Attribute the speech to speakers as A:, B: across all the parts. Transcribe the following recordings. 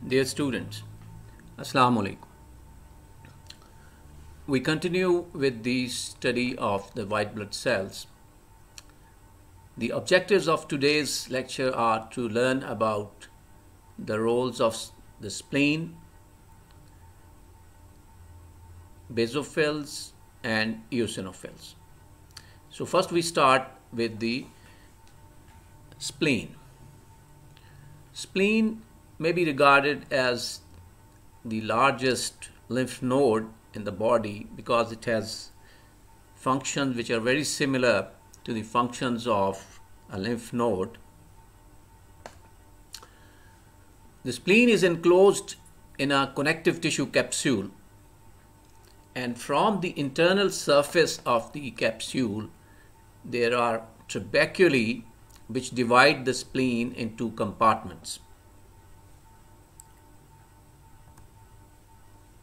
A: Dear students, Aslam alaikum. We continue with the study of the white blood cells. The objectives of today's lecture are to learn about the roles of the spleen, basophils, and eosinophils. So first we start with the spleen. Spleen may be regarded as the largest lymph node in the body because it has functions which are very similar to the functions of a lymph node. The spleen is enclosed in a connective tissue capsule, and from the internal surface of the capsule there are trabeculae which divide the spleen into compartments.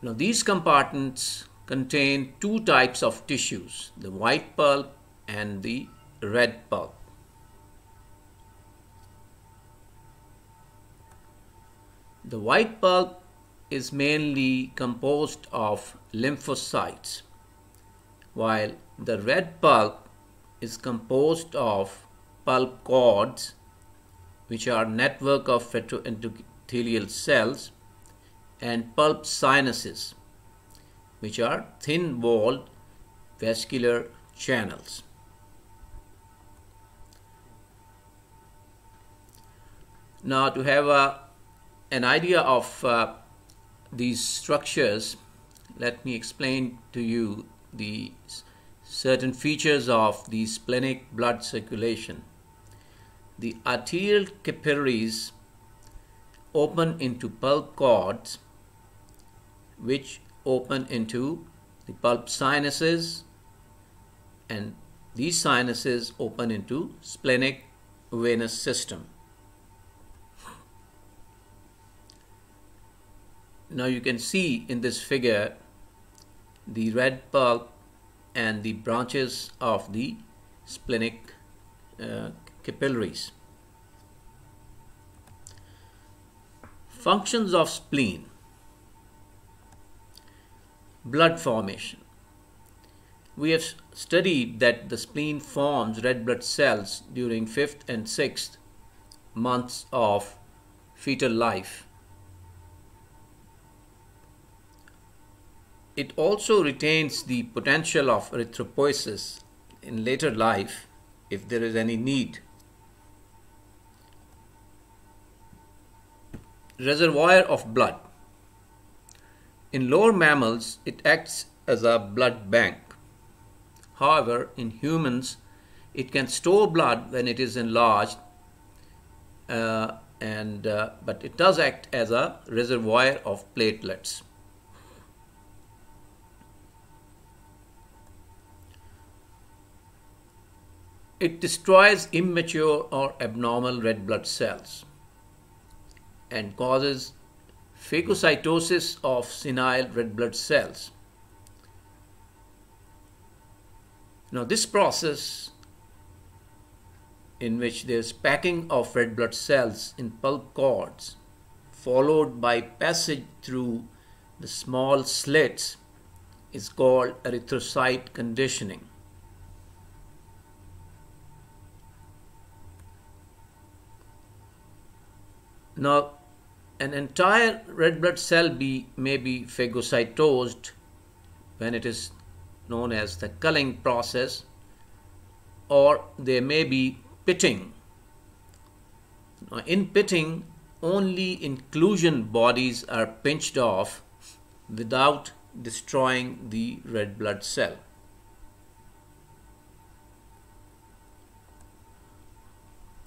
A: Now these compartments contain two types of tissues, the white pulp and the red pulp. The white pulp is mainly composed of lymphocytes, while the red pulp is composed of pulp cords, which are network of endothelial cells, and pulp sinuses, which are thin-walled vascular channels. Now, to have an idea of these structures, let me explain to you the certain features of the splenic blood circulation. The arterial capillaries open into pulp cords, which open into the pulp sinuses, and these sinuses open into splenic venous system. Now you can see in this figure the red pulp and the branches of the splenic capillaries. Functions of spleen. Blood formation. We have studied that the spleen forms red blood cells during 5th and 6th months of fetal life. It also retains the potential of erythropoiesis in later life if there is any need. Reservoir of blood. In lower mammals, it acts as a blood bank. However, in humans, it can store blood when it is enlarged, but it does act as a reservoir of platelets. It destroys immature or abnormal red blood cells and causes phagocytosis of senile red blood cells. Now this process, in which there is packing of red blood cells in pulp cords followed by passage through the small slits, is called erythrocyte conditioning. Now, an entire red blood cell may be phagocytosed when it is known as the culling process, or there may be pitting. Now, in pitting, only inclusion bodies are pinched off without destroying the red blood cell.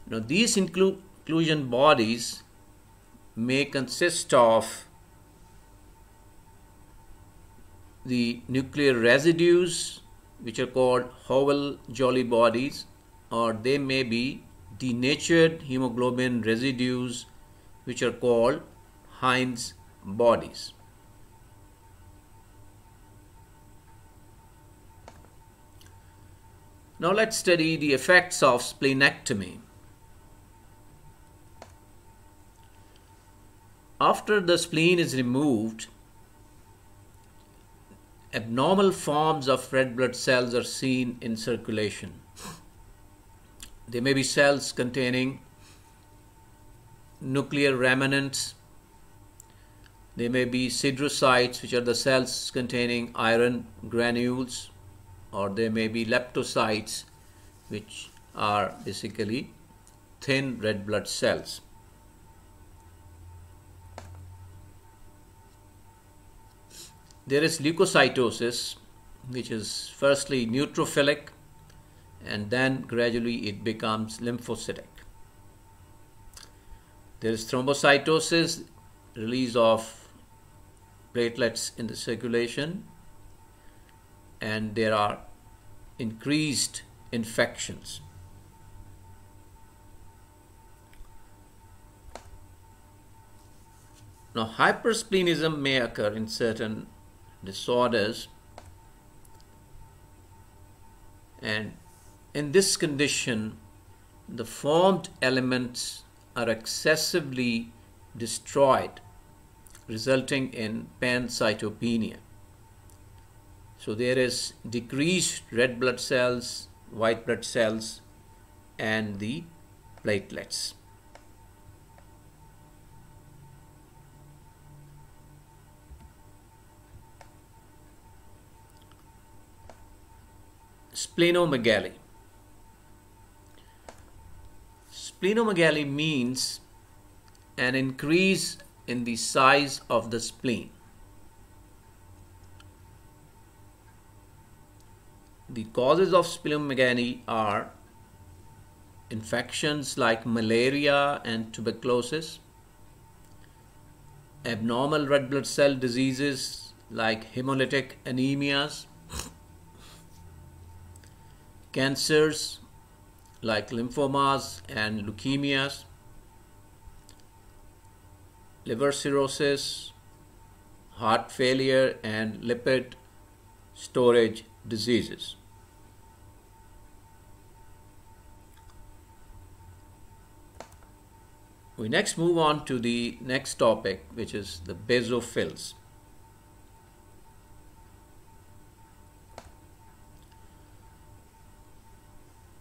A: Now, these inclusion bodies may consist of the nuclear residues, which are called Howell-Jolly bodies, or they may be denatured hemoglobin residues, which are called Heinz bodies. Now let's study the effects of splenectomy. after the spleen is removed, abnormal forms of red blood cells are seen in circulation. There may be cells containing nuclear remnants. There may be siderocytes, which are the cells containing iron granules, or there may be leptocytes, which are basically thin red blood cells. There is leukocytosis, which is firstly neutrophilic and then gradually it becomes lymphocytic. There is thrombocytosis, release of platelets in the circulation, and there are increased infections. Now, hypersplenism may occur in certain disorders, and in this condition the formed elements are excessively destroyed, resulting in pancytopenia. So there is decreased red blood cells, white blood cells, and the platelets. Splenomegaly. Splenomegaly means an increase in the size of the spleen. The causes of splenomegaly are infections like malaria and tuberculosis, abnormal red blood cell diseases like hemolytic anemias, cancers like lymphomas and leukemias, liver cirrhosis, heart failure, and lipid storage diseases. We next move on to the next topic, which is the basophils.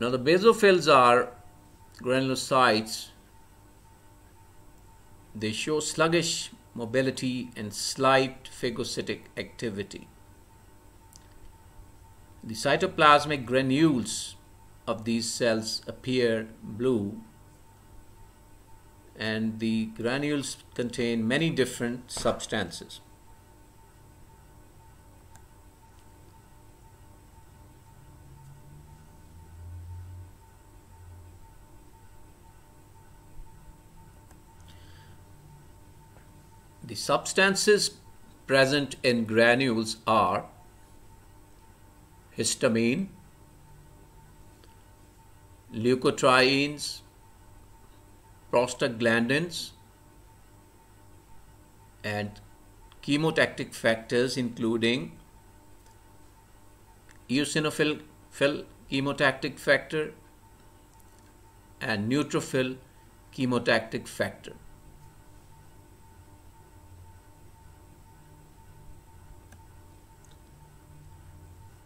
A: Now, the basophils are granulocytes. They show sluggish mobility and slight phagocytic activity. The cytoplasmic granules of these cells appear blue, and the granules contain many different substances. The substances present in granules are histamine, leukotrienes, prostaglandins, and chemotactic factors including eosinophil chemotactic factor and neutrophil chemotactic factor.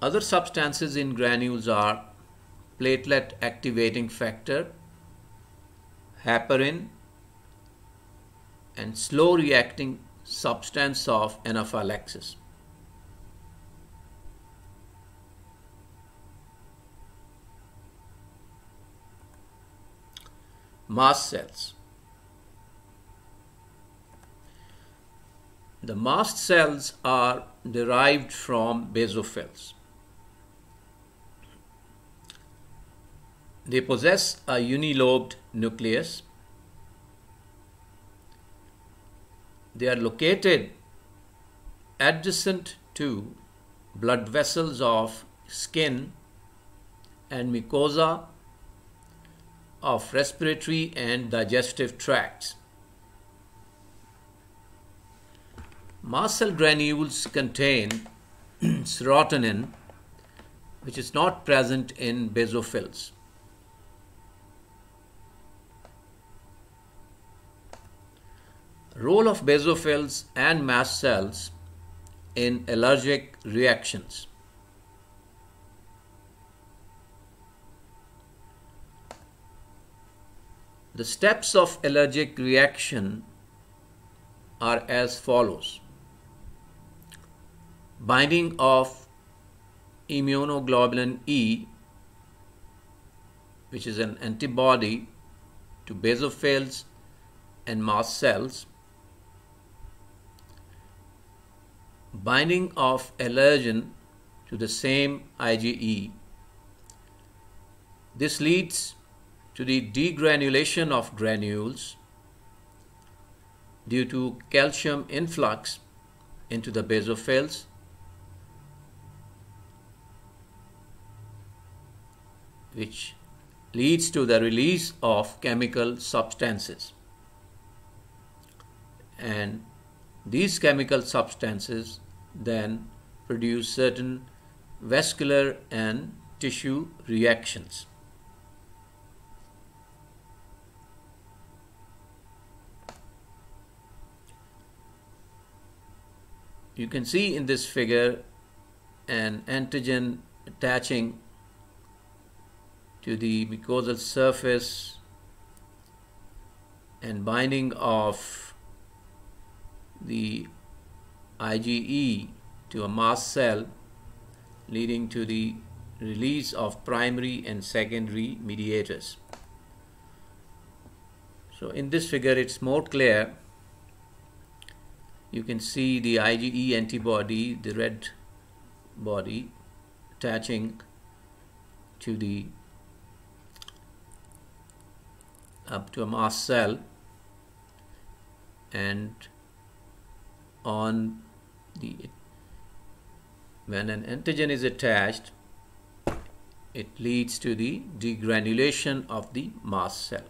A: Other substances in granules are platelet activating factor, heparin, and slow reacting substance of anaphylaxis. Mast cells. The mast cells are derived from basophils. They possess a unilobed nucleus. They are located adjacent to blood vessels of skin and mucosa of respiratory and digestive tracts. Mast cell granules contain serotonin, which is not present in basophils. Role of basophils and mast cells in allergic reactions. The steps of allergic reaction are as follows. Binding of immunoglobulin E, which is an antibody to basophils and mast cells. Binding of allergen to the same IgE. This leads to the degranulation of granules due to calcium influx into the basophils, which leads to the release of chemical substances. And these chemical substances then produce certain vascular and tissue reactions. You can see in this figure an antigen attaching to the mucosal surface and binding of the IgE to a mast cell, leading to the release of primary and secondary mediators. So in this figure it's more clear. You can see the IgE antibody, the red body, attaching to the up to a mast cell, and on the when an antigen is attached, it leads to the degranulation of the mast cell.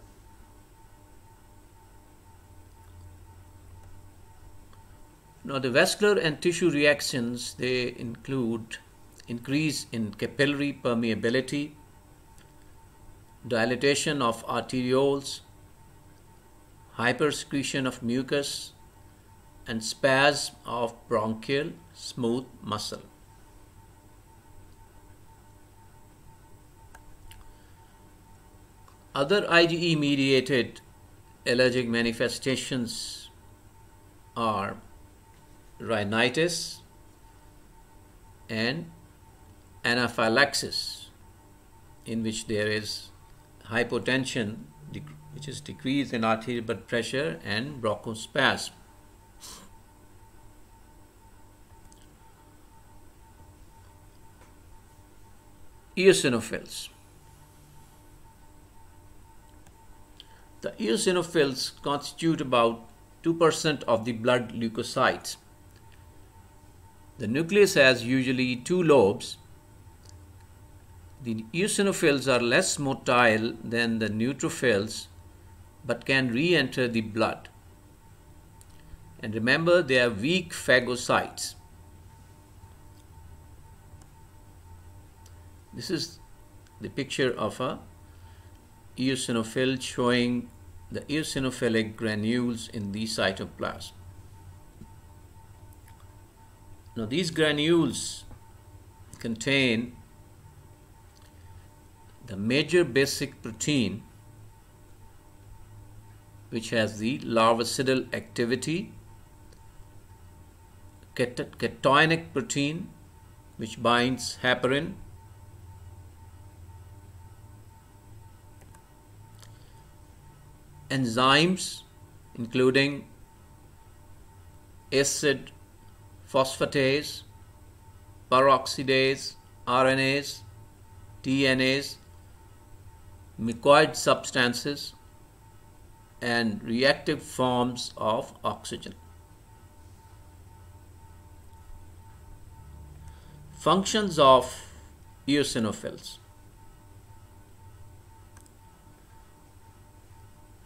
A: Now the vascular and tissue reactions, they include increase in capillary permeability, dilatation of arterioles, hypersecretion of mucus, and spasm of bronchial smooth muscle. Other IgE mediated allergic manifestations are rhinitis and anaphylaxis, in which there is hypotension, which is decrease in arterial blood pressure, and bronchospasm. Eosinophils. The eosinophils constitute about 2% of the blood leukocytes. The nucleus has usually 2 lobes. The eosinophils are less motile than the neutrophils but can re-enter the blood. And remember, they are weak phagocytes. This is the picture of a eosinophil showing the eosinophilic granules in the cytoplasm. Now these granules contain the major basic protein, which has the larvicidal activity, cationic protein, which binds heparin, enzymes including acid phosphatase, peroxidase, RNase, DNase, mucoid substances, and reactive forms of oxygen. Functions of eosinophils.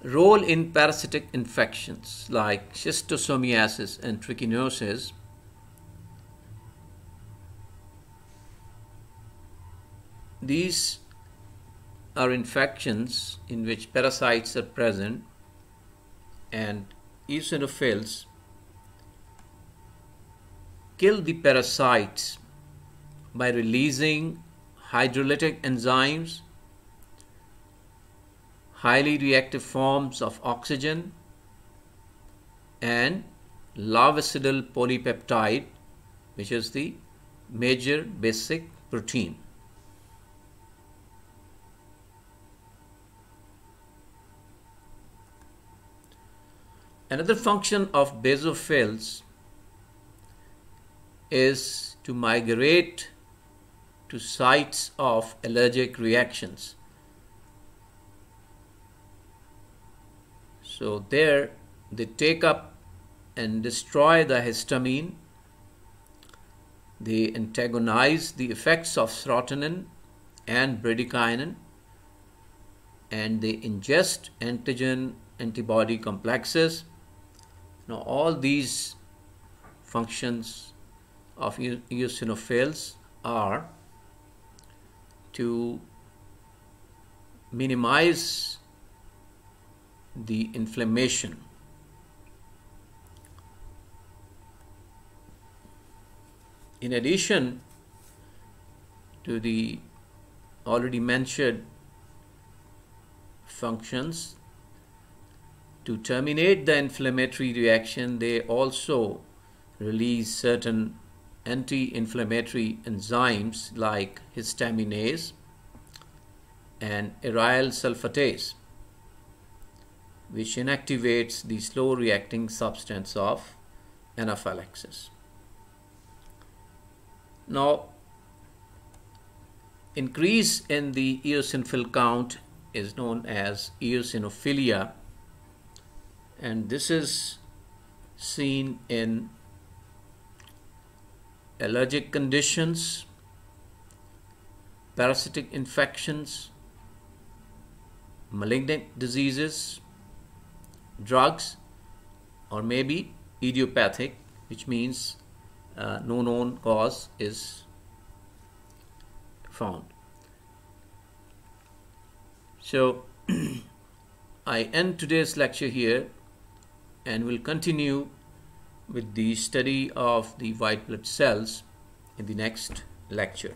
A: Role in parasitic infections like schistosomiasis and trichinosis. These are infections in which parasites are present, and eosinophils kill the parasites by releasing hydrolytic enzymes, highly reactive forms of oxygen, and low acidyl polypeptide, which is the major basic protein. Another function of basophils is to migrate to sites of allergic reactions. So there they take up and destroy the histamine. They antagonize the effects of serotonin and bradykinin, and they ingest antigen antibody complexes. Now all these functions of eosinophils are to minimize the inflammation. In addition to the already mentioned functions, to terminate the inflammatory reaction, they also release certain anti-inflammatory enzymes like histaminase and aryl sulfatase, which inactivates the slow reacting substance of anaphylaxis. Now, increase in the eosinophil count is known as eosinophilia, and this is seen in allergic conditions, parasitic infections, malignant diseases, drugs, or maybe idiopathic, which means no known cause is found. So I end today's lecture here and will continue with the study of the white blood cells in the next lecture.